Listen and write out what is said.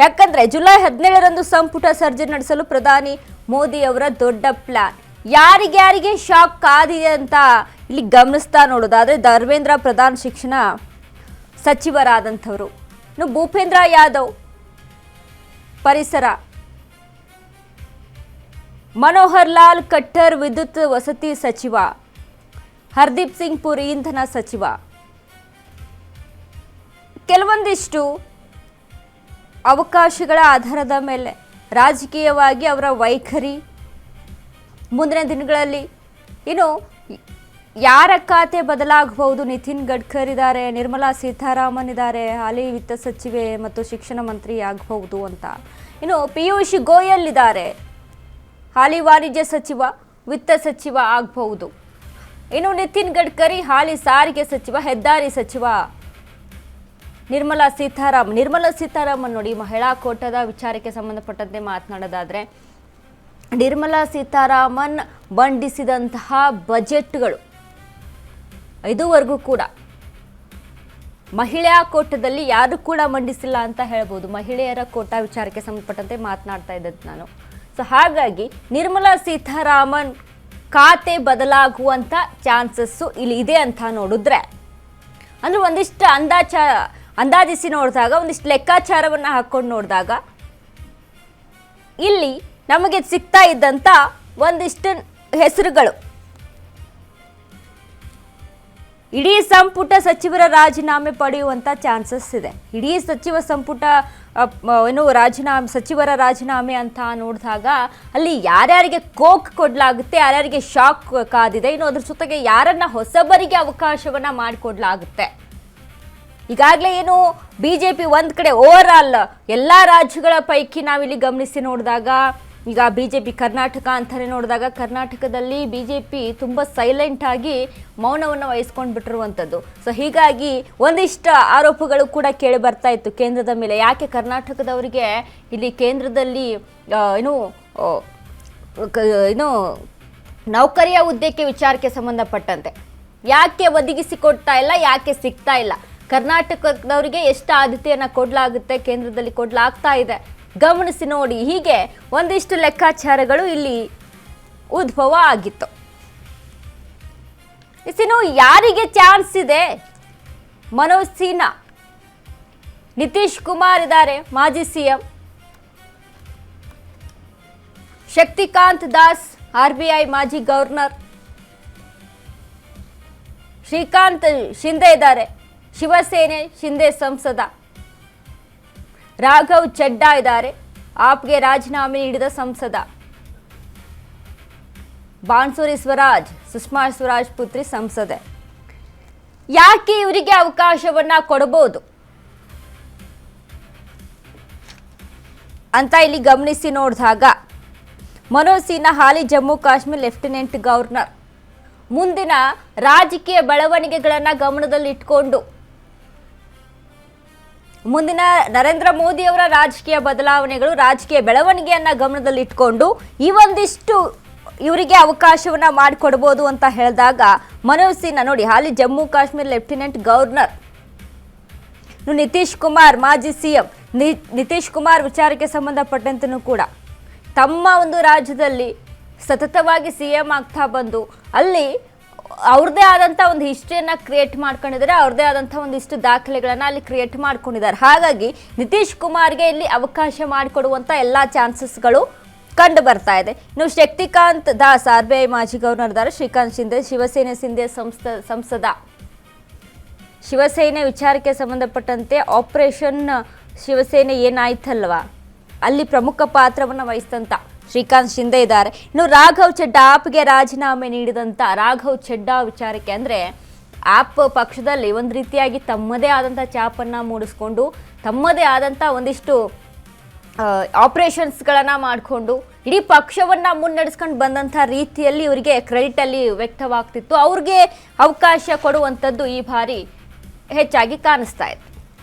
ಯಾಕಂದ್ರೆ ಜುಲೈ 17ರಂದು ಸಂಪುಟ ಸರ್ಜರಿ ನಡೆಸಲು ಪ್ರಧಾನಿ ಮೋದಿ ಅವರ ದೊಡ್ಡ ಪ್ಲಾನ್. ಯಾರಿಗೆ ಶಾಕ್ ಕಾದಿದೆ ಅಂತ ಇಲ್ಲಿ ಗಮನಿಸ್ತಾ ನೋಡೋದಾದ್ರೆ ಧರ್ಮೇಂದ್ರ ಪ್ರಧಾನ್ ಶಿಕ್ಷಣ ಸಚಿವರಾದಂಥವರು, ಇನ್ನು ಭೂಪೇಂದ್ರ ಯಾದವ್ ಪರಿಸರ, ಮನೋಹರ್ ಲಾಲ್ ಖಟ್ಟರ್ ವಿದ್ಯುತ್ ವಸತಿ ಸಚಿವ, ಹರ್ದೀಪ್ ಸಿಂಗ್ ಪುರಿ ಇಂಧನ ಸಚಿವ, ಕೆಲವೊಂದಿಷ್ಟು ಅವಕಾಶಗಳ ಆಧಾರದ ಮೇಲೆ ರಾಜಕೀಯವಾಗಿ ಅವರ ವೈಖರಿ ಮುಂದಿನ ದಿನಗಳಲ್ಲಿ ಇನ್ನು ಯಾರ ಖಾತೆ ಬದಲಾಗಬಹುದು. ನಿತಿನ್ ಗಡ್ಕರಿ ಇದ್ದಾರೆ, ನಿರ್ಮಲಾ ಸೀತಾರಾಮನ್ ಇದ್ದಾರೆ, ಹಾಲಿ ವಿತ್ತ ಸಚಿವೆ ಮತ್ತು ಶಿಕ್ಷಣ ಮಂತ್ರಿ ಆಗಬಹುದು ಅಂತ. ಇನ್ನು ಪಿಯೂಷ್ ಗೋಯಲ್ ಇದ್ದಾರೆ, ಹಾಲಿ ವಾಣಿಜ್ಯ ಸಚಿವ ವಿತ್ತ ಸಚಿವ ಆಗಬಹುದು. ಇನ್ನು ನಿತಿನ್ ಗಡ್ಕರಿ ಹಾಲಿ ಸಾರಿಗೆ ಸಚಿವ ಹೆದ್ದಾರಿ ಸಚಿವ. ನಿರ್ಮಲಾ ಸೀತಾರಾಮನ್ ನೋಡಿ, ಮಹಿಳಾ ಕೋಟಾದ ವಿಚಾರಕ್ಕೆ ಸಂಬಂಧಪಟ್ಟಂತೆ ಮಾತನಾಡೋದಾದ್ರೆ ನಿರ್ಮಲಾ ಸೀತಾರಾಮನ್ ಮಂಡಿಸಿದಂತಹ ಬಜೆಟ್ಗಳು ಇದುವರೆಗೂ ಕೂಡ ಮಹಿಳಾ ಕೋಟಾದಲ್ಲಿ ಯಾರು ಕೂಡ ಮಂಡಿಸಿಲ್ಲ ಅಂತ ಹೇಳ್ಬೋದು. ಮಹಿಳೆಯರ ಕೋಟಾ ವಿಚಾರಕ್ಕೆ ಸಂಬಂಧಪಟ್ಟಂತೆ ಮಾತನಾಡ್ತಾ ಇದ್ದದ್ದು ನಾನು. ಸೊ ಹಾಗಾಗಿ ನಿರ್ಮಲಾ ಸೀತಾರಾಮನ್ ಖಾತೆ ಬದಲಾಗುವಂಥ ಚಾನ್ಸಸ್ಸು ಇಲ್ಲಿ ಇದೆ ಅಂತ ನೋಡಿದ್ರೆ, ಅಂದರೆ ಒಂದಿಷ್ಟು ಅಂದಾಜಿಸಿ ನೋಡಿದಾಗ, ಒಂದಿಷ್ಟು ಲೆಕ್ಕಾಚಾರವನ್ನು ಹಾಕ್ಕೊಂಡು ನೋಡಿದಾಗ ಇಲ್ಲಿ ನಮಗೆ ಸಿಗ್ತಾ ಇದ್ದಂಥ ಒಂದಿಷ್ಟು ಹೆಸರುಗಳು, ಇಡೀ ಸಂಪುಟ ಸಚಿವರ ರಾಜೀನಾಮೆ ಪಡೆಯುವಂಥ ಚಾನ್ಸಸ್ ಇದೆ. ಇಡೀ ಸಚಿವ ಸಂಪುಟ ಸಚಿವರ ರಾಜೀನಾಮೆ ಅಂತ ನೋಡಿದಾಗ ಅಲ್ಲಿ ಯಾರ್ಯಾರಿಗೆ ಕೋಕ್ ಕೊಡಲಾಗುತ್ತೆ, ಯಾರ್ಯಾರಿಗೆ ಶಾಕ್ ಕಾದಿದೆ, ಇನ್ನು ಅದ್ರ ಜೊತೆಗೆ ಯಾರನ್ನ ಹೊಸಬರಿಗೆ ಅವಕಾಶವನ್ನ ಮಾಡಿಕೊಡ್ಲಾಗುತ್ತೆ. ಈಗಾಗಲೇ ಏನು ಬಿಜೆಪಿ ಒಂದ್ ಕಡೆ ಓವರ್ ಆಲ್ ಎಲ್ಲ ರಾಜ್ಯಗಳ ಪೈಕಿ ನಾವಿಲ್ಲಿ ಗಮನಿಸಿ ನೋಡಿದಾಗ, ಈಗ ಬಿಜೆಪಿ ಕರ್ನಾಟಕ ಅಂತಾನೆ ನೋಡಿದಾಗ ಕರ್ನಾಟಕದಲ್ಲಿ ಬಿಜೆಪಿ ತುಂಬ ಸೈಲೆಂಟ್ ಆಗಿ ಮೌನವನ್ನು ವಹಿಸ್ಕೊಂಡು ಬಿಟ್ಟಿರುವಂಥದ್ದು. ಸೊ ಹೀಗಾಗಿ ಒಂದಿಷ್ಟು ಆರೋಪಗಳು ಕೂಡ ಕೇಳಿ ಬರ್ತಾ ಇತ್ತು ಕೇಂದ್ರದ ಮೇಲೆ. ಯಾಕೆ ಕರ್ನಾಟಕದವರಿಗೆ ಇಲ್ಲಿ ಕೇಂದ್ರದಲ್ಲಿ ಏನು ನೌಕರಿಯ ಹುದ್ದೆಗೆ ವಿಚಾರಕ್ಕೆ ಸಂಬಂಧಪಟ್ಟಂತೆ ಯಾಕೆ ಒದಗಿಸಿಕೊಡ್ತಾ ಇಲ್ಲ, ಯಾಕೆ ಸಿಗ್ತಾ ಇಲ್ಲ, ಕರ್ನಾಟಕದವರಿಗೆ ಎಷ್ಟು ಆದ್ಯತೆಯನ್ನು ಕೊಡಲಾಗುತ್ತೆ, ಕೇಂದ್ರದಲ್ಲಿ ಕೊಡಲಾಗ್ತಾ ಇದೆ, ಗಮನಿಸಿ ನೋಡಿ. ಹೀಗೆ ಒಂದಿಷ್ಟು ಲೆಕ್ಕಾಚಾರಗಳು ಇಲ್ಲಿ ಉದ್ಭವ ಆಗಿತ್ತು. ಇನ್ನು ಯಾರಿಗೆ ಚಾನ್ಸ್ ಇದೆ? ಮನೋಜ್ ಸಿನ್ಹಾ, ನಿತೀಶ್ ಕುಮಾರ್ ಇದ್ದಾರೆ, ಮಾಜಿ ಸಿಎಂ, ಶಕ್ತಿಕಾಂತ್ ದಾಸ್ RBI ಮಾಜಿ ಗವರ್ನರ್, ಶ್ರೀಕಾಂತ್ ಶಿಂದೆ ಇದ್ದಾರೆ, ಶಿವಸೇನೆ ಶಿಂದೆ ಸಂಸದ, ರಾಘವ್ ಚಡ್ಡಾ ಇದ್ದಾರೆ, ಆಪ್ಗೆ ರಾಜೀನಾಮೆ ನೀಡಿದ ಸಂಸದ, ಬಾನ್ಸುರಿ ಸ್ವರಾಜ್, ಸುಷ್ಮಾ ಸ್ವರಾಜ್ ಪುತ್ರಿ ಸಂಸದೆ. ಯಾಕೆ ಇವರಿಗೆ ಅವಕಾಶವನ್ನ ಕೊಡಬಹುದು ಅಂತ ಇಲ್ಲಿ ಗಮನಿಸಿ ನೋಡಿದಾಗ, ಮನೋಜ್ ಸಿನ್ಹಾ ಹಾಲಿ ಜಮ್ಮು ಕಾಶ್ಮೀರ್ ಲೆಫ್ಟಿನೆಂಟ್ ಗವರ್ನರ್, ಮುಂದಿನ ರಾಜಕೀಯ ಬೆಳವಣಿಗೆಗಳನ್ನು ಗಮನದಲ್ಲಿಟ್ಕೊಂಡು, ಮುಂದಿನ ನರೇಂದ್ರ ಮೋದಿ ಅವರ ರಾಜಕೀಯ ಬದಲಾವಣೆಗಳು, ರಾಜಕೀಯ ಬೆಳವಣಿಗೆಯನ್ನ ಗಮನದಲ್ಲಿಟ್ಕೊಂಡು ಈ ಒಂದಿಷ್ಟು ಇವರಿಗೆ ಅವಕಾಶವನ್ನ ಮಾಡಿಕೊಡ್ಬೋದು ಅಂತ ಹೇಳಿದಾಗ, ಮನೋಜ್ ಸಿನ್ಹಾ ನೋಡಿ ಹಾಲಿ ಜಮ್ಮು ಕಾಶ್ಮೀರ್ ಲೆಫ್ಟಿನೆಂಟ್ ಗವರ್ನರ್. ನಿತೀಶ್ ಕುಮಾರ್ ಮಾಜಿ ಸಿಎಂ, ನಿತೀಶ್ ಕುಮಾರ್ ವಿಚಾರಕ್ಕೆ ಸಂಬಂಧಪಟ್ಟಂತೆಯೂ ಕೂಡ ತಮ್ಮ ಒಂದು ರಾಜ್ಯದಲ್ಲಿ ಸತತವಾಗಿ ಸಿಎಂ ಆಗ್ತಾ ಬಂದು ಅಲ್ಲಿ ಅವ್ರದ್ದೇ ಆದಂಥ ಒಂದು ಹಿಸ್ಟ್ರಿಯನ್ನು ಕ್ರಿಯೇಟ್ ಮಾಡ್ಕೊಂಡಿದ್ದಾರೆ, ಅವ್ರದ್ದೇ ಆದಂಥ ಒಂದಿಷ್ಟು ದಾಖಲೆಗಳನ್ನು ಅಲ್ಲಿ ಕ್ರಿಯೇಟ್ ಮಾಡ್ಕೊಂಡಿದ್ದಾರೆ. ಹಾಗಾಗಿ ನಿತೀಶ್ ಕುಮಾರ್ಗೆ ಇಲ್ಲಿ ಅವಕಾಶ ಮಾಡಿಕೊಡುವಂಥ ಎಲ್ಲ ಚಾನ್ಸಸ್ಗಳು ಕಂಡು ಬರ್ತಾ ಇದೆ. ಇನ್ನು ಶಕ್ತಿಕಾಂತ್ ದಾಸ್ RBI ಮಾಜಿ ಗವರ್ನರ್ ಇದ್ದಾರೆ, ಶ್ರೀಕಾಂತ್ ಶಿಂದೆ ಶಿವಸೇನೆ ಸಂಸದ. ಶಿವಸೇನೆ ವಿಚಾರಕ್ಕೆ ಸಂಬಂಧಪಟ್ಟಂತೆ ಆಪರೇಷನ್ ಶಿವಸೇನೆ ಏನಾಯ್ತಲ್ವಾ, ಅಲ್ಲಿ ಪ್ರಮುಖ ಪಾತ್ರವನ್ನು ವಹಿಸಿದಂಥ ಶ್ರೀಕಾಂತ್ ಶಿಂದೆ ಇದ್ದಾರೆ. ಇನ್ನು ರಾಘವ್ ಚಡ್ಡಾ, ಆಪ್ಗೆ ರಾಜೀನಾಮೆ ನೀಡಿದಂಥ ರಾಘವ್ ಚಡ್ಡಾ ವಿಚಾರಕ್ಕೆ ಅಂದರೆ ಆಪ್ ಪಕ್ಷದಲ್ಲಿ ಒಂದು ರೀತಿಯಾಗಿ ತಮ್ಮದೇ ಆದಂಥ ಚಾಪನ್ನು ಮೂಡಿಸ್ಕೊಂಡು, ತಮ್ಮದೇ ಆದಂಥ ಒಂದಿಷ್ಟು ಆಪರೇಷನ್ಸ್ಗಳನ್ನು ಮಾಡಿಕೊಂಡು ಇಡೀ ಪಕ್ಷವನ್ನು ಮುನ್ನಡೆಸ್ಕೊಂಡು ಬಂದಂಥ ರೀತಿಯಲ್ಲಿ ಇವರಿಗೆ ಕ್ರೆಡಿಟಲ್ಲಿ ವ್ಯಕ್ತವಾಗ್ತಿತ್ತು. ಅವ್ರಿಗೆ ಅವಕಾಶ ಕೊಡುವಂಥದ್ದು ಈ ಬಾರಿ ಹೆಚ್ಚಾಗಿ ಕಾಣಿಸ್ತಾ ಇದೆ.